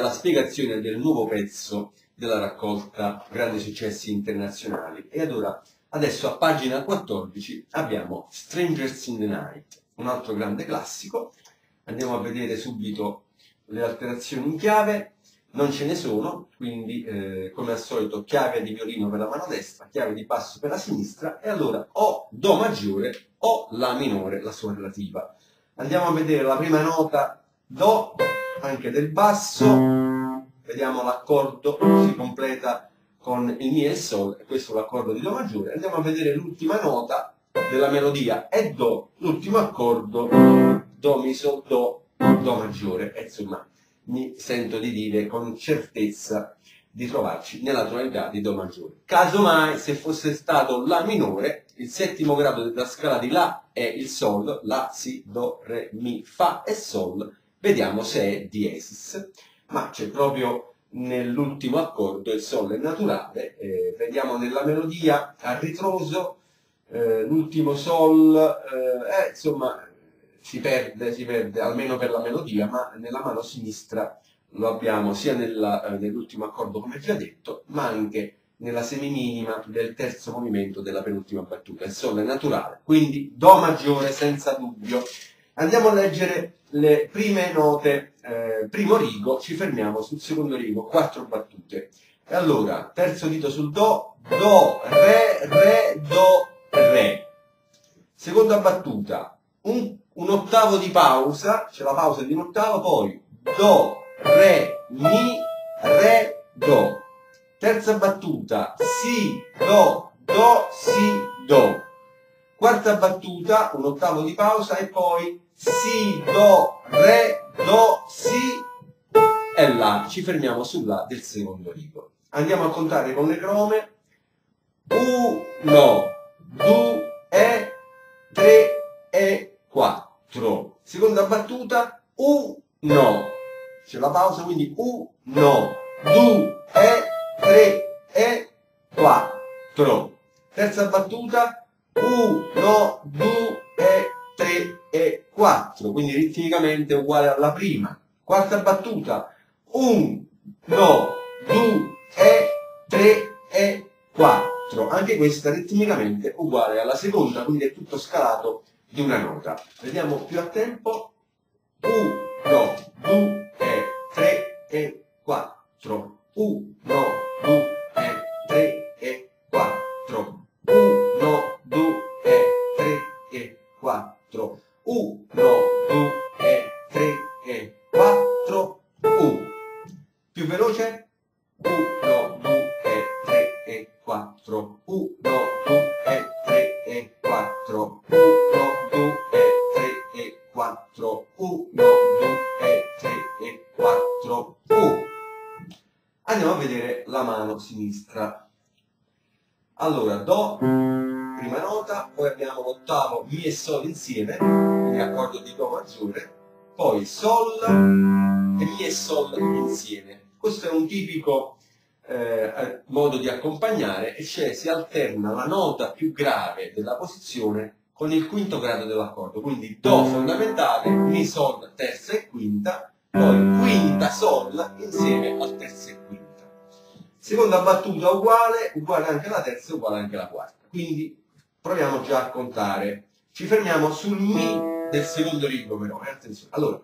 la spiegazione del nuovo pezzo della raccolta Grandi Successi Internazionali. E allora, adesso a pagina 14 abbiamo Strangers in the Night, un altro grande classico. Andiamo a vedere subito le alterazioni in chiave. Non ce ne sono, quindi come al solito chiave di violino per la mano destra, chiave di basso per la sinistra, e allora o Do maggiore o La minore, la sua relativa. Andiamo a vedere la prima nota Do, anche del basso, vediamo l'accordo, si completa con il Mi e il Sol, e questo è l'accordo di Do maggiore. Andiamo a vedere l'ultima nota della melodia, è Do, l'ultimo accordo, Do, Mi, Sol, Do, Do maggiore, e insomma mi sento di dire con certezza di trovarci nella tonalità di Do maggiore. Casomai, se fosse stato La minore, il settimo grado della scala di La è il Sol, La, Si, Do, Re, Mi, Fa e Sol, vediamo se è diesis, ma c'è proprio nell'ultimo accordo il Sol è naturale, vediamo nella melodia a ritroso, l'ultimo Sol, insomma, si perde, almeno per la melodia, ma nella mano sinistra lo abbiamo sia nell'ultimo accordo, come già detto, ma anche nella semiminima del terzo movimento della penultima battuta. Il Sol è naturale, quindi Do maggiore senza dubbio. Andiamo a leggere le prime note, primo rigo, ci fermiamo sul secondo rigo, 4 battute. E allora, terzo dito sul Do, Do, Re, Do, Re. Seconda battuta, un ottavo di pausa, c'è la pausa di un ottavo, poi Do, Re, Mi, Re, Do. Terza battuta, Si, Do, Do, Si, Do. Quarta battuta, un ottavo di pausa e poi Si, Do, Re, Do, Si e La. Ci fermiamo sulla del secondo rigo. Andiamo a contare con le crome. 1, 2, 3 e 4. Seconda battuta, 1. C'è la pausa, quindi 1, 2, 3 e 4. Terza battuta, 1, 2, 3 e 4, quindi ritmicamente uguale alla prima. Quarta battuta, 1, 2, 3 e 4, anche questa ritmicamente uguale alla seconda, quindi è tutto scalato di una nota. Vediamo più a tempo. 1, 2, 3 e 4. 1, 2, 3 e 4. 1, 2, 3 e 4. 1, 2, 3 e 4. 1. Più veloce. 1, 2, 3 e 4. 1, 2, 3 e 4. 1, 2, 3 e 4. 1, 2, 3 e 4. 1. Andiamo a vedere la mano sinistra. Allora, Do, prima nota, poi abbiamo l'ottavo Mi e Sol insieme, quindi accordo di Do maggiore, poi Sol e Mi e Sol insieme. Questo è un tipico modo di accompagnare, e cioè si alterna la nota più grave della posizione con il quinto grado dell'accordo, quindi Do fondamentale, Mi Sol terza e quinta, poi quinta Sol insieme al terza e quinta. Seconda battuta uguale anche la terza, uguale anche la quarta. Quindi proviamo già a contare. Ci fermiamo sul Mi del secondo rigo però, attenzione. Allora,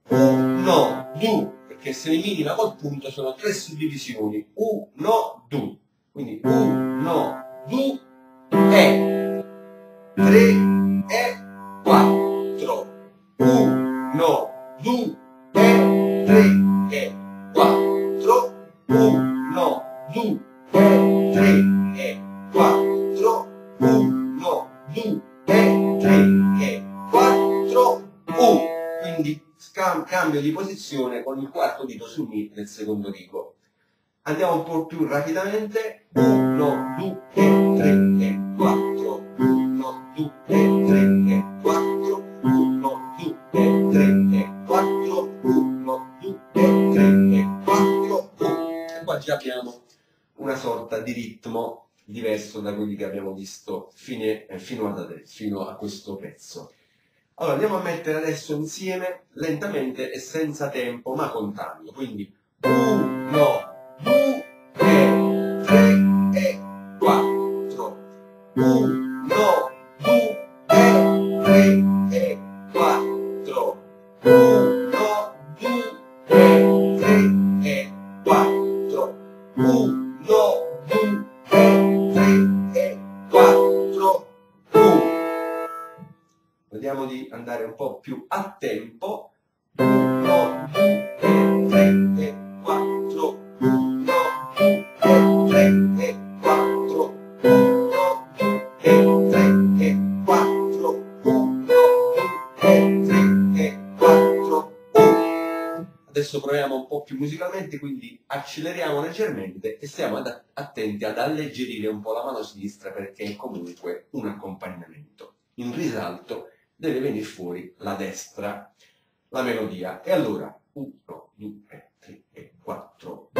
1, 2, perché se ne minima col punto sono 3 suddivisioni. 1, 2. Quindi 1, 2 e 3 e 4. 1, 2 e 3 e 4. 1, 2 e 3 e 4. 1, 2 e 3 e 4. 1. Quindi cambio di posizione con il quarto dito sul Mi del secondo rigo. Andiamo un po' più rapidamente. 1, 2 e 3 e 4. 1, 2 e 3 e 4. 1, 2 e 3 e 4. 1, 2 e 3 e 4. 1. E qua già abbiamo una sorta di ritmo diverso da quelli che abbiamo visto fino a questo pezzo. Allora andiamo a mettere adesso insieme lentamente e senza tempo, ma contando. Quindi 1, 2 e 3 e 4. 1, 2 e 3 e 4. 1, 2 e 3 e 4. 1, 2 e 3 e 4. Vediamo di andare un po' più a tempo. 1, 2 e 3 e 4. 1, 2 e 3 e 4. 1, 2 e 3 e 4. 1, 2 e 3 e 4. Adesso proviamo un po' più musicalmente, quindi acceleriamo leggermente e stiamo attenti ad alleggerire un po' la mano sinistra perché è comunque un accompagnamento. In risalto deve venire fuori la destra, la melodia. E allora 1, 2, 3 e 4.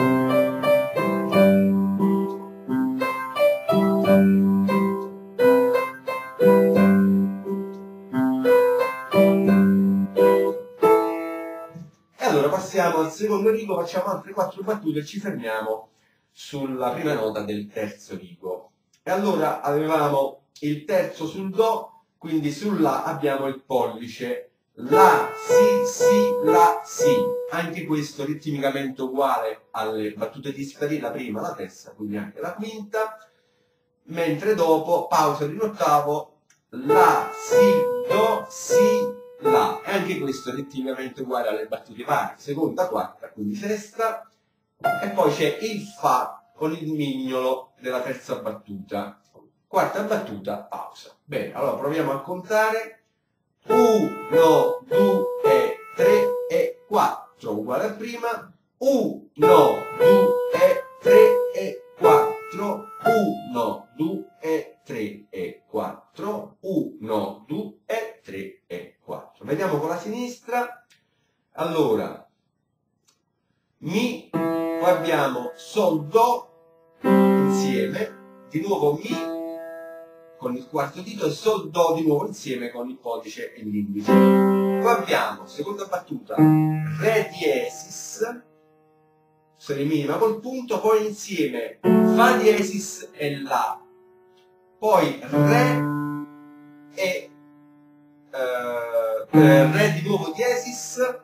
E allora passiamo al secondo rigo, facciamo altre 4 battute e ci fermiamo sulla prima nota del terzo rigo. E allora avevamo il terzo sul Do, quindi sulla abbiamo il pollice, la, si, la, si. Anche questo ritmicamente uguale alle battute dispari, la prima, la terza, quindi anche la quinta. Mentre dopo, pausa di un ottavo, la, si, do, si, la. E anche questo ritmicamente uguale alle battute pari, seconda, quarta, quindi sesta. E poi c'è il fa con il mignolo della terza battuta. Quarta battuta, pausa. Bene, allora proviamo a contare. 1, 2, 3 e 4, uguale a prima. 1, 2 e 3 e 4. 1, 2 3 e 4. 1, 2 3 e 4. Vediamo con la sinistra. Allora, mi, poi abbiamo Sol, Do insieme, di nuovo Mi con il quarto dito e Sol, Do di nuovo insieme con il pollice e l'indice. Poi abbiamo, seconda battuta, Re diesis, Sol minima col punto, poi insieme Fa diesis e La, poi Re e Re di nuovo diesis.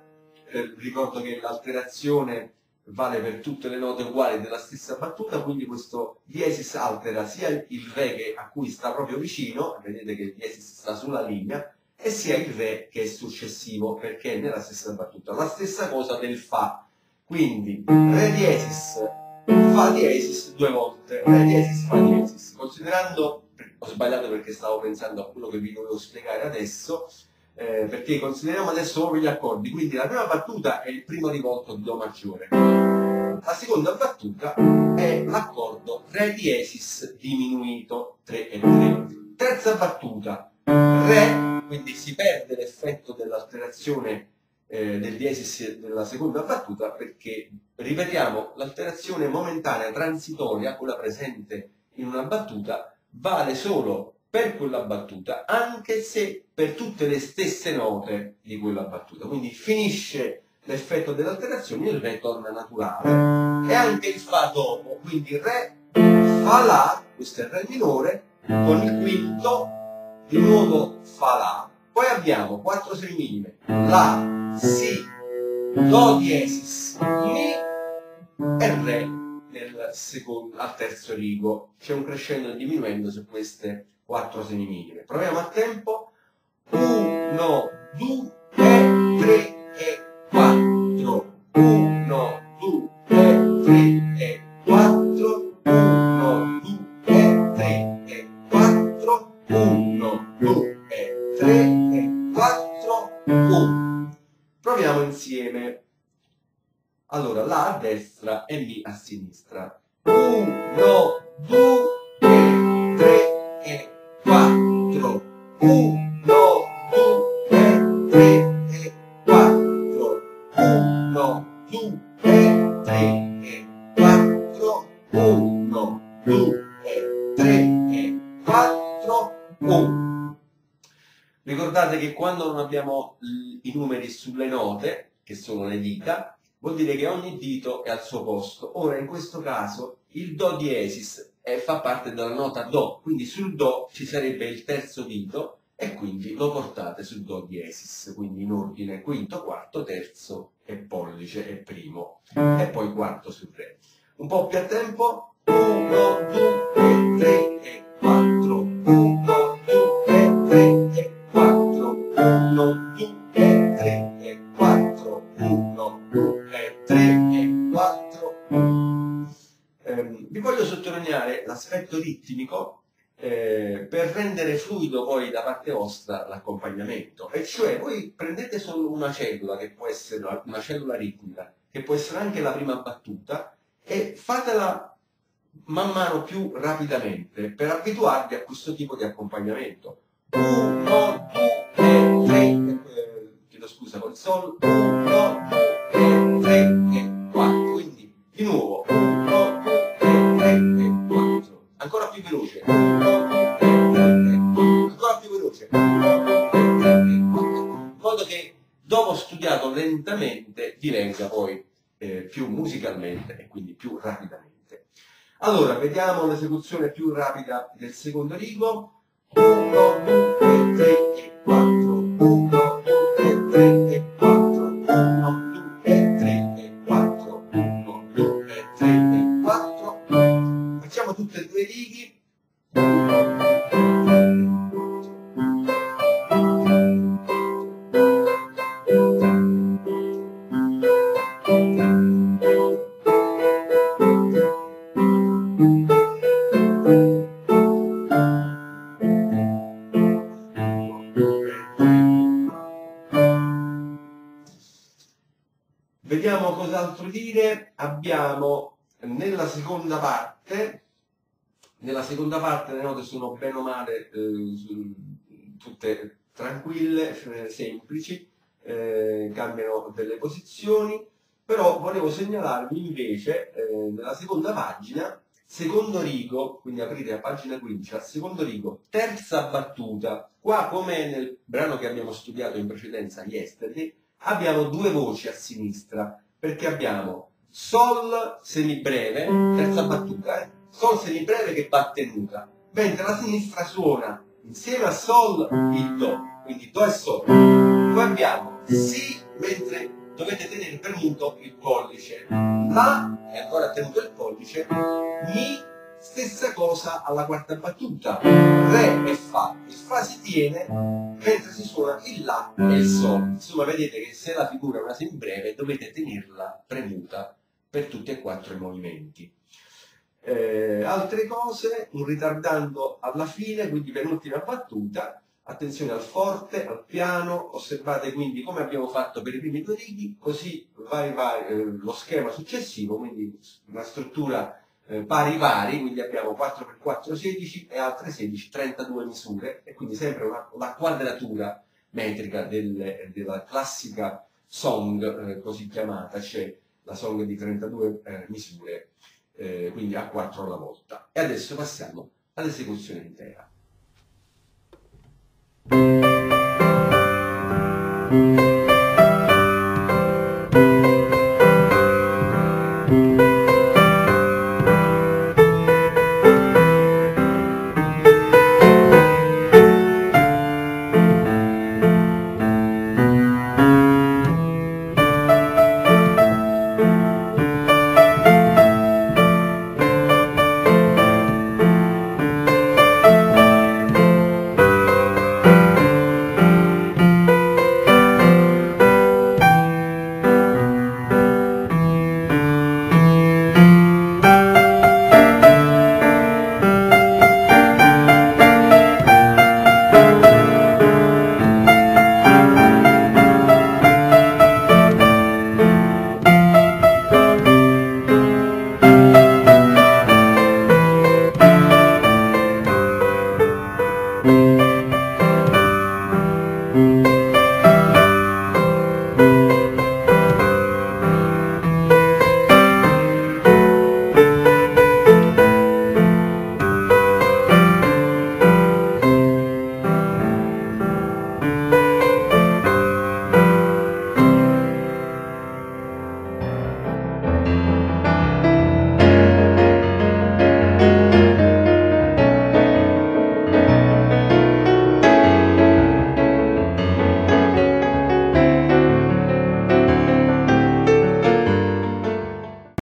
Ricordo che l'alterazione vale per tutte le note uguali della stessa battuta, quindi questo diesis altera sia il Re a cui sta proprio vicino, vedete che il diesis sta sulla linea, e sia il Re che è successivo perché è nella stessa battuta. La stessa cosa del Fa, quindi Re diesis, Fa diesis due volte, Re diesis, Fa diesis. Considerando, ho sbagliato perché stavo pensando a quello che vi dovevo spiegare adesso, perché consideriamo adesso proprio gli accordi, quindi la prima battuta è il primo rivolto di Do maggiore, la seconda battuta è l'accordo Re diesis diminuito 3 e 3, terza battuta Re, quindi si perde l'effetto dell'alterazione del diesis della seconda battuta perché ripetiamo l'alterazione momentanea transitoria, quella presente in una battuta, vale solo per quella battuta, anche se per tutte le stesse note di quella battuta. Quindi finisce l'effetto dell'alterazione, il Re torna naturale. E anche il Fa dopo, quindi Re, Fa, La, questo è il Re minore, con il quinto, di nuovo Fa, La. Poi abbiamo 4 semiminime, La, Si, Do diesis, Mi e Re al terzo rigo. C'è un crescendo e diminuendo su queste 4 semiminime. Proviamo a tempo. 1, 2, 3 e 4. 1, 2, 3 e 4. 1, 2, 3 e 4. 1, 2, 3 e 4. 1. Proviamo insieme. Allora, La a destra e Mi a sinistra. 1, 2, 3 e 4. 1, 2, 3 e 4. 1, 2, 3 e 4. 1, 2, 3 e 4. 1. Ricordate che quando non abbiamo i numeri sulle note, che sono le dita, vuol dire che ogni dito è al suo posto. Ora in questo caso il Do diesis fa parte della nota Do, quindi sul Do ci sarebbe il terzo dito e quindi lo portate sul Do diesis, quindi in ordine quinto, quarto, terzo e pollice e primo, e poi quarto sul Re. Un po' più a tempo, 1, 2, 3 e 4, 1, 2, 3 e 4, 1, 2, 3 e 4, 1, 2, 3 e 4. Vi voglio sottolineare l'aspetto ritmico per rendere fluido poi da parte vostra l'accompagnamento, e cioè voi prendete solo una cellula, che può essere una cellula ritmica, che può essere anche la prima battuta, e fatela man mano più rapidamente per abituarvi a questo tipo di accompagnamento. 1, 2, 3, chiedo scusa, col Sol, 1, 2, 3 e 4, quindi di nuovo 1, 2, 3 e 4, ancora più veloce, 1, 2, 3 e 4, ancora più veloce, 1, 2, 3 e 4, in modo che dopo studiato lentamente divenga poi più musicalmente e quindi più rapidamente. Allora, vediamo l'esecuzione più rapida del secondo rigo. 1, 2, 3 e 4, 1, 2, 3 e 4, 1, 2, 3 e 4, 1, 2, 3 e 4. Facciamo tutte e due i righi. Vediamo cos'altro dire. Abbiamo nella seconda parte le note sono bene o male tutte tranquille, semplici, cambiano delle posizioni, però volevo segnalarvi invece nella seconda pagina, secondo rigo, quindi aprite la pagina 15, al secondo rigo, terza battuta. Qua, come nel brano che abbiamo studiato in precedenza, Yesterday, abbiamo due voci a sinistra, perché abbiamo Sol semibreve, terza battuta, Sol semibreve che va tenuta, mentre la sinistra suona insieme a Sol il Do, quindi Do e Sol. Poi abbiamo Si, mentre dovete tenere premuto il pollice, La è ancora tenuto il pollice, Mi, stessa cosa alla quarta battuta, Re e Fa, il Fa si tiene mentre si suona il La e il Sol. Insomma, vedete che se la figura è una semibreve dovete tenerla premuta per tutti e quattro i movimenti. Altre cose, un ritardando alla fine, quindi penultima battuta, attenzione al forte, al piano, osservate quindi come abbiamo fatto per i primi due righi, così lo schema successivo, quindi una struttura pari pari, quindi abbiamo 4x4 16 e altre 16, 32 misure, e quindi sempre la quadratura metrica della classica song così chiamata, cioè la song di 32 misure, quindi a 4 alla volta. E adesso passiamo all'esecuzione intera.